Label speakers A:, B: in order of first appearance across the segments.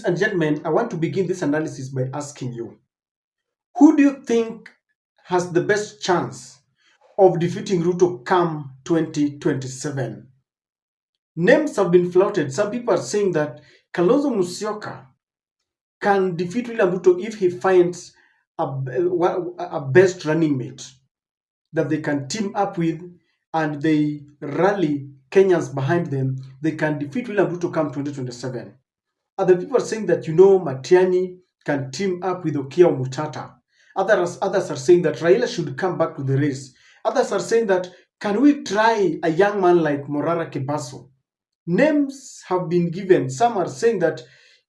A: and gentlemen, I want to begin this analysis by asking you, who do you think has the best chance of defeating Ruto come 2027? Names have been floated. Some people are saying that Kalonzo Musyoka can defeat William Ruto if he finds a best running mate that they can team up with and they rally Kenyans behind them. They can defeat William Ruto come 2027. Other people are saying that, Matiani can team up with Okia Mutata. Others are saying that Raila should come back to the race. Others are saying that, can we try a young man like Morara Kebaso? Names have been given. Some are saying that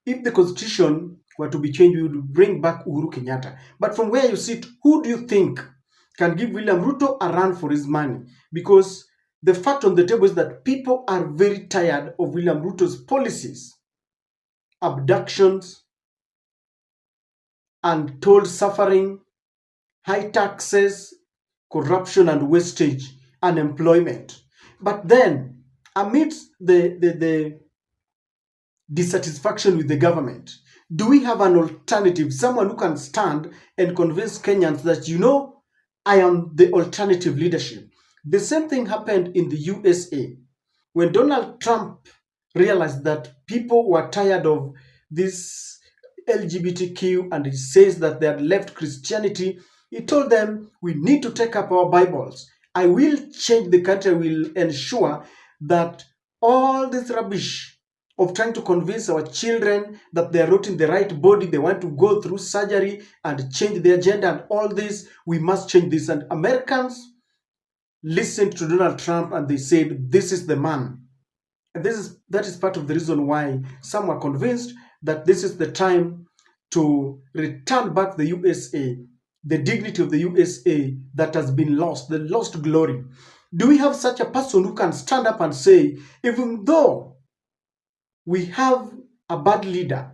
A: if the constitution were to be changed, we would bring back Uhuru Kenyatta. But from where you sit, who do you think can give William Ruto a run for his money? Because the fact on the table is that people are very tired of William Ruto's policies. Abductions, untold suffering, high taxes, corruption and wastage, unemployment. But then, amidst the dissatisfaction with the government, do we have an alternative, someone who can stand and convince Kenyans that, I am the alternative leadership? The same thing happened in the USA when Donald Trump realized that people were tired of this LGBTQ and he says that they had left Christianity. He told them, we need to take up our Bibles. I will change the country. I will ensure that all this rubbish of trying to convince our children that they are not in the right body, they want to go through surgery and change their gender and all this, we must change this. And Americans listened to Donald Trump and they said, this is the man. And that is part of the reason why some are convinced that this is the time to return back the USA, the dignity of the USA that has been lost, the lost glory. Do we have such a person who can stand up and say, even though we have a bad leader,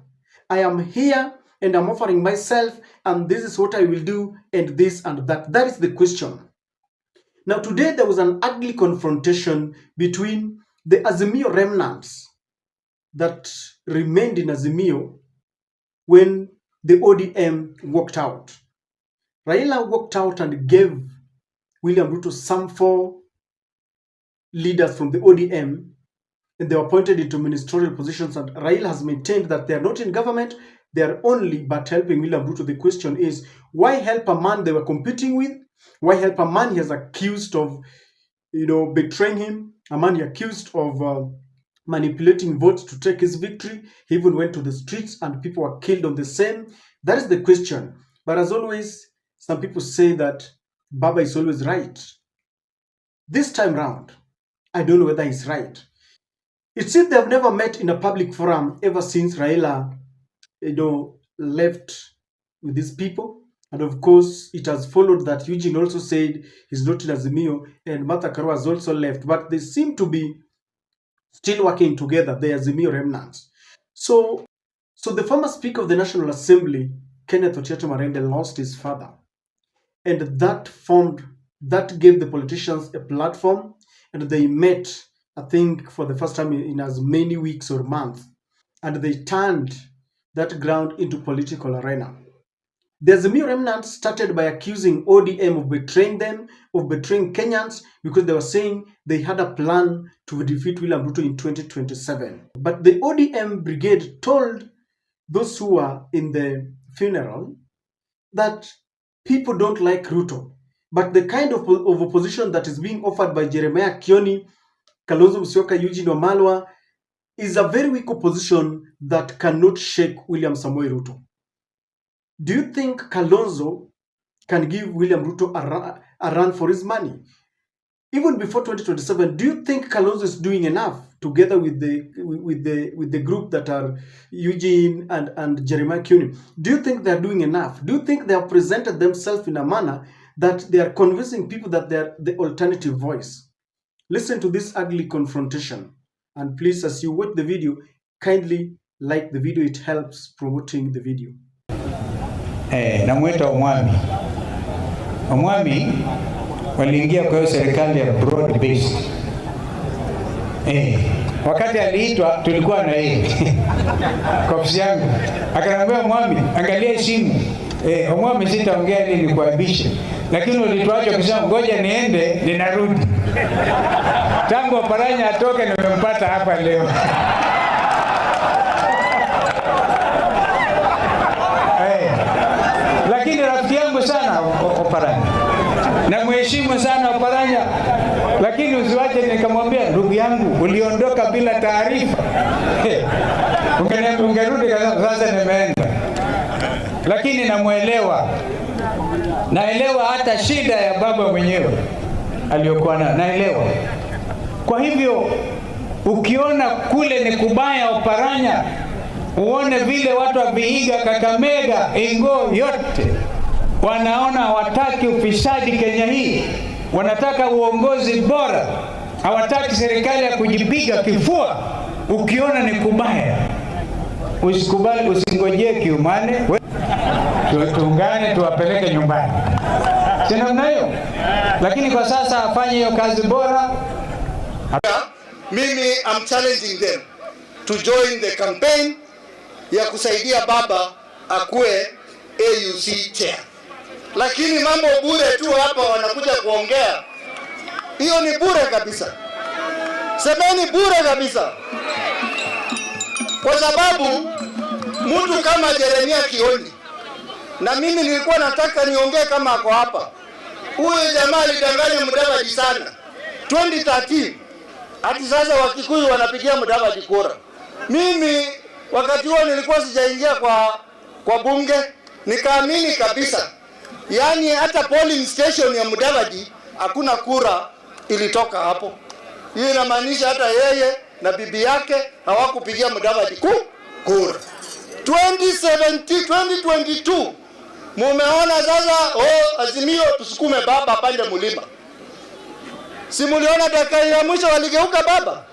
A: I am here and I'm offering myself and this is what I will do and this and that? That is the question. Now today there was an ugly confrontation between the Azimio remnants that remained in Azimio when the ODM walked out. Raila walked out and gave William Ruto some 4 leaders from the ODM, and they were appointed into ministerial positions, and Raila has maintained that they are not in government, they are only but helping William Ruto. The question is, why help a man they were competing with? Why help a man he has accused of betraying him? A man he accused of manipulating votes to take his victory. He even went to the streets and people were killed on the same. That is the question. But as always, some people say that Baba is always right. This time round, I don't know whether he's right. It seems they have never met in a public forum ever since Raila, left with these people. And of course, it has followed that Eugene also said he's not in Azimio, and Martha Karua has also left. But they seem to be still working together, the Azimio remnants. So the former Speaker of the National Assembly, Kenneth Otiato Marende, lost his father. And that gave the politicians a platform, and they met, I think, for the first time in as many weeks or months. And they turned that ground into political arena. The Azimio remnants started by accusing ODM of betraying them, of betraying Kenyans, because they were saying they had a plan to defeat William Ruto in 2027. But the ODM brigade told those who were in the funeral that people don't like Ruto. But the kind of opposition that is being offered by Jeremiah Kioni, Kalonzo Musyoka, Eugene Wamalwa, is a very weak opposition that cannot shake William Samoei Ruto. Do you think Kalonzo can give William Ruto a run for his money? Even before 2027, do you think Kalonzo is doing enough together with the group that are Eugene and Jeremiah Kioni? Do you think they are doing enough? Do you think they have presented themselves in a manner that they are convincing people that they are the alternative voice? Listen to this ugly confrontation. And please, as you watch the video, kindly like the video. It helps promoting the video.
B: Namwita Omwami waliingia kwa serikali ya broad based wakati aliitwa tulikuwa na yeye kwa ofisi yangu, akaniambia Mwami, angalia simu. Mwami, sitaongea nini kuaibisha, lakini ulituacha kusema ngoja niende, ninarudi. Tangu Opanya atoke nimempata hapa leo. Lakini rafiki yangu sana Opanya, na mheshimu sana Opanya, lakini usiwache nikamwambia ndugu yangu uliondoka bila taarifa. Ungerudi sasa nimeenda. Lakini namuelewa. Naelewa hata shida ya baba mwenyewe aliyokuwa naelewa. Kwa hivyo ukiona kule ni kubaya Opanya, uone vile watu wa Vihiga, Kakamega, Ingo yote wanaona hawataki ufisadi Kenya hii. Wanataka uongozi bora. Hawataki serikali ya kujipiga kifua. Ukiona ni kubaya, usikubali, usingojee kiumane. Tuungane tuwapeleke nyumbani. Sina mnayo. Lakini kwa sasa afanye hiyo kazi bora.
C: Mimi I'm challenging them to join the campaign ya kusaidia baba akue AUC chair. Lakini mambo bure tu hapa wanakuja kuongea. Hiyo ni bure kabisa. Semeni bure kabisa. Kwa sababu mtu kama Jeremia Kioni, na mimi nilikuwa nataka niongee kama ako hapa. Huyu jamaa alidanganya Mudavadi sana 2013. Hadi sasa Wakikuyu wanapigia Mudavadi kura. Mimi wakati huo nilikuwa sijaingia kwa bunge, nikaamini kabisa. Yaani hata polling station ya Mudavadi hakuna kura ilitoka hapo. Hiyo inamaanisha hata yeye na bibi yake hawakupigia Mudavadi kura. 2022 mumeona sasa, Azimio tusukume baba pande mulima. Si muliona dakika ya mwisho waligeuka baba?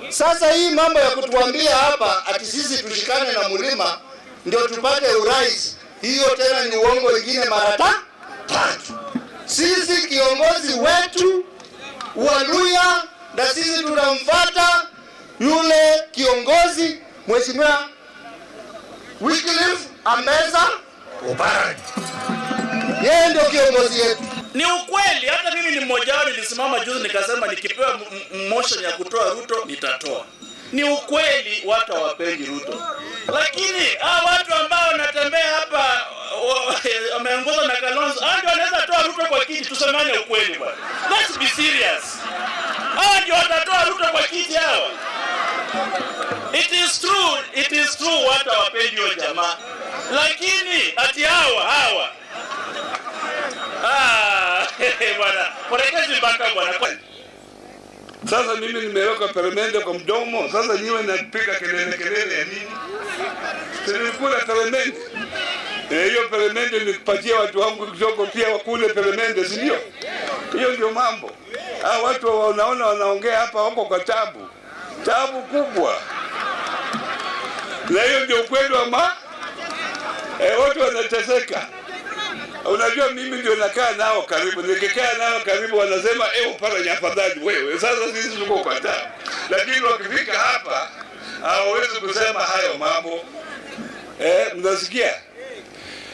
C: Sasa hii mambo ya kutuambia hapa ati sisi tushikane na mulima ndio tupate urais, hiyo tena ni uongo wengine mara tatu. Sisi kiongozi wetu Waluya, na sisi tunamfuata yule kiongozi Mheshimiwa Wycliffe Ambeza Opanya. Yeye ndio kiongozi wetu.
D: Ni ukweli, hata mimi ni mmoja wao, nilisimama juzi nikasema nikipewa motion ya kutoa Ruto nitatoa. Ni ukweli watu hawapendi Ruto. Lakini watu ambao wanatembea hapa wameongozwa na Kalonzo, ndio wanaweza toa Ruto kwa kiti, tusemane ukweli bwana. Let's be serious. Ndio watatoa Ruto kwa kiti hawa. It is true watu hawapendi hiyo jamaa. Lakini ati hawa bwana, porekezi mpaka bwana.
E: Sasa mimi nimeweka peremende kwa mdomo, sasa niwe napiga kelele ya nini? Sinikula peremende. Hiyo peremende nipatie watu wangu kidogo pia wakule peremende, si ndio? Hiyo ndio mambo. Watu wanaongea hapa wako kwa tabu kubwa. Na hiyo ndio kweli wa watu wanateseka. Unajua mimi ndio nakaa nao karibu. Nikikaa nao karibu wanasema Opanya afadhali wewe. Sasa sisi tuko kwa tabu. Lakini wakifika hapa hawawezi kusema hayo mambo. Mnasikia?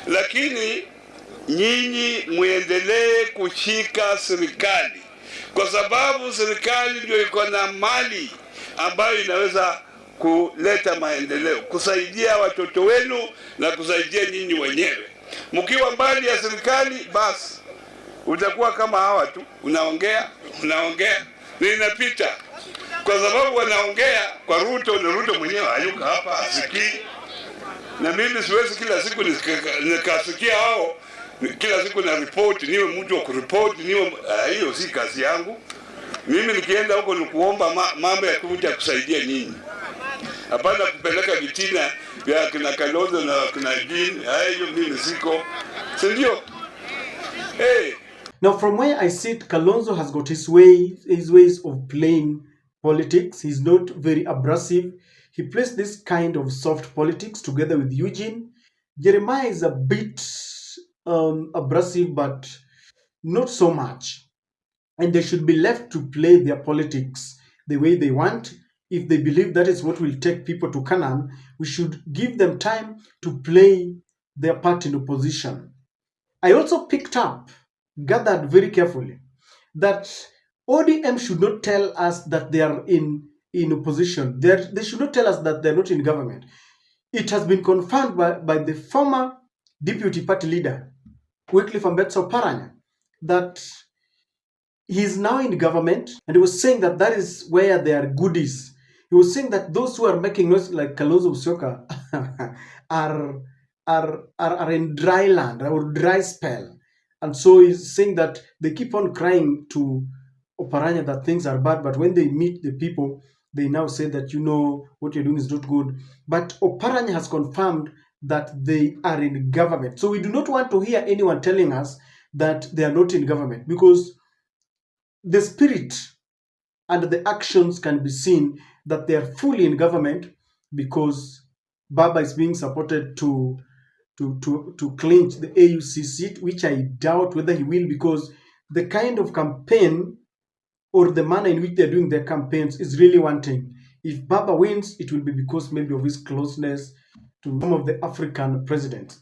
E: Lakini nyinyi muendelee kushika serikali, kwa sababu serikali ndio iko na mali ambayo inaweza kuleta maendeleo, kusaidia watoto wenu na kusaidia nyinyi wenyewe. Mkiwa mbali ya serikali, basi utakuwa kama hawa tu, unaongea na inapita, kwa sababu wanaongea kwa Ruto na Ruto mwenyewe hayuko hapa, asikii. Na mimi siwezi kila siku nikasikia hao, kila siku na report, niwe mtu wa kureport, hiyo si kazi yangu. Mimi nikienda huko ni kuomba mambo ya kuja kusaidia nyinyi. Hapana kupeleka vitina vya kina Kalonzo na kina Jin, hiyo mimi siko. Sindio? Hey.
A: Now from where I sit, Kalonzo has got his ways of playing politics. He's not very abrasive. He plays this kind of soft politics together with Eugene. Jeremiah is a bit abrasive, but not so much. And they should be left to play their politics the way they want. if they believe that is what will take people to Canaan, we should give them time to play their part in opposition. I also gathered very carefully, that ODM should not tell us that they are in opposition. They should not tell us that they're not in government. It has been confirmed by the former deputy party leader, Wycliffe Opanya, that he is now in government, and he was saying that that is where there are goodies. He was saying that those who are making noise like Kalonzo Musyoka are in dry land or dry spell. And so he's saying that they keep on crying to Opanya that things are bad, but when they meet the people, they now say that, you know, what you're doing is not good. But Opanya has confirmed that they are in government. So we do not want to hear anyone telling us that they are not in government, because the spirit and the actions can be seen that they are fully in government, because Baba is being supported to clinch the AUC seat, which I doubt whether he will, because the kind of campaign or the manner in which they're doing their campaigns is really wanting. If Baba wins, it will be because maybe of his closeness to some of the African presidents.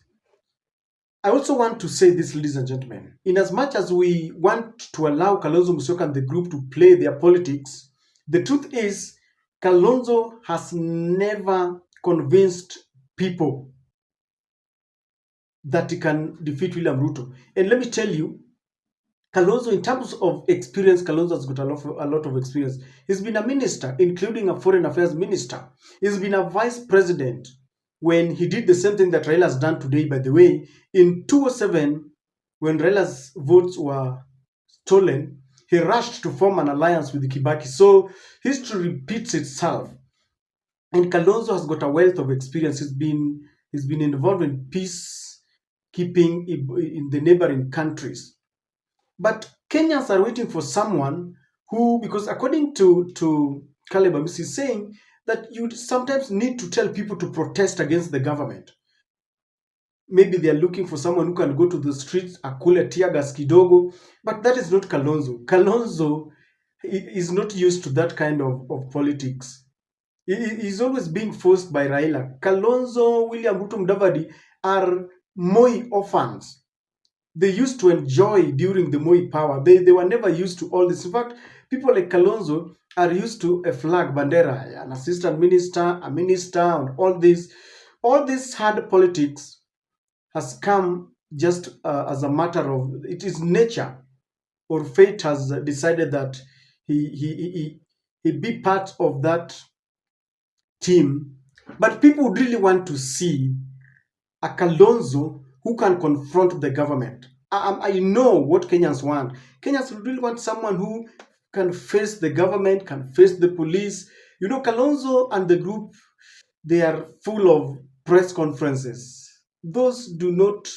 A: I also want to say this, ladies and gentlemen, in as much as we want to allow Kalonzo Musyoka and the group to play their politics, the truth is Kalonzo has never convinced people that he can defeat William Ruto. And let me tell you, Kalonzo, in terms of experience, Kalonzo has got a lot of experience. He's been a minister, including a foreign affairs minister. He's been a vice president when he did the same thing that Raila has done today, by the way. In 2007, when Raila's votes were stolen, he rushed to form an alliance with Kibaki. So history repeats itself. And Kalonzo has got a wealth of experience. He's been involved in peacekeeping in the neighboring countries. But Kenyans are waiting for someone who, because according to Caleb Amisi, is saying that you sometimes need to tell people to protest against the government. Maybe they are looking for someone who can go to the streets, akule tear gas kidogo, but that is not Kalonzo. Kalonzo is not used to that kind of politics. He's always being forced by Raila. Kalonzo, William Ruto, Mudavadi are Moi orphans. They used to enjoy during the Moi power. They were never used to all this. In fact, people like Kalonzo are used to a flag, bandera, an assistant minister, a minister, and all this. All this hard politics has come just as a matter of, it is nature, or fate has decided that he be part of that team. But people would really want to see a Kalonzo who can confront the government. I know what Kenyans want. Kenyans really want someone who can face the government, can face the police. You know, Kalonzo and the group, they are full of press conferences. Those do not,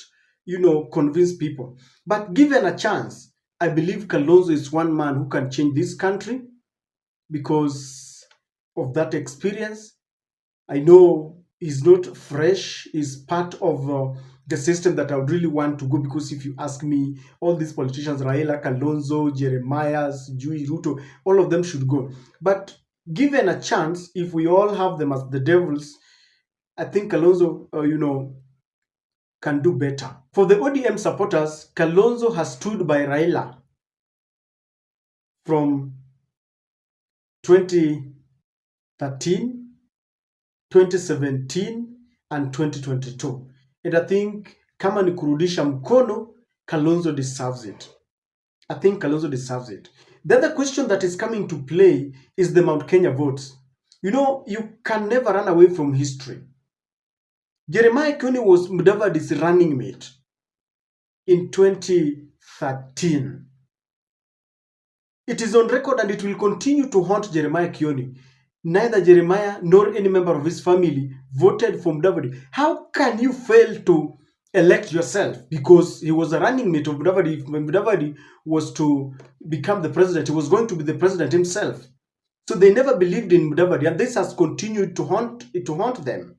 A: convince people. But given a chance, I believe Kalonzo is one man who can change this country because of that experience. I know he's not fresh, he's part of the system that I would really want to go, because if you ask me, all these politicians, Raila, Kalonzo, Jeremiah, Jui, Ruto, all of them should go. But given a chance, if we all have them as the devils, I think Kalonzo, can do better. For the ODM supporters, Kalonzo has stood by Raila from 2013, 2017, and 2022. And I think kama ni kurudisha mkono, Kalonzo deserves it. I think Kalonzo deserves it. The other question that is coming to play is the Mount Kenya votes. You can never run away from history. Jeremiah Kioni was Mudavadi's running mate in 2013. It is on record and it will continue to haunt Jeremiah Kioni. Neither Jeremiah nor any member of his family voted for Mudavadi. How can you fail to elect yourself? Because he was a running mate of Mudavadi. If Mudavadi was to become the president, he was going to be the president himself. So they never believed in Mudavadi, and this has continued to haunt them.